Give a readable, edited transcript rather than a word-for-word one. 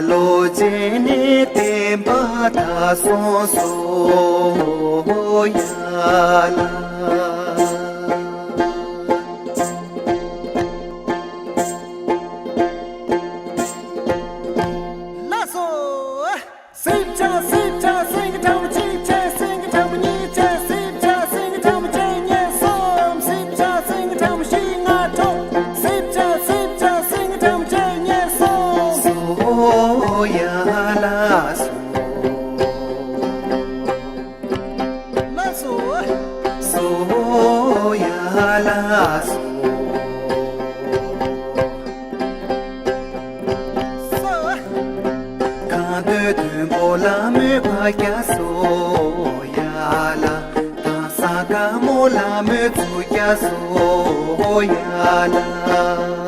lo jene te bata so so ya la la me tu ya so ya la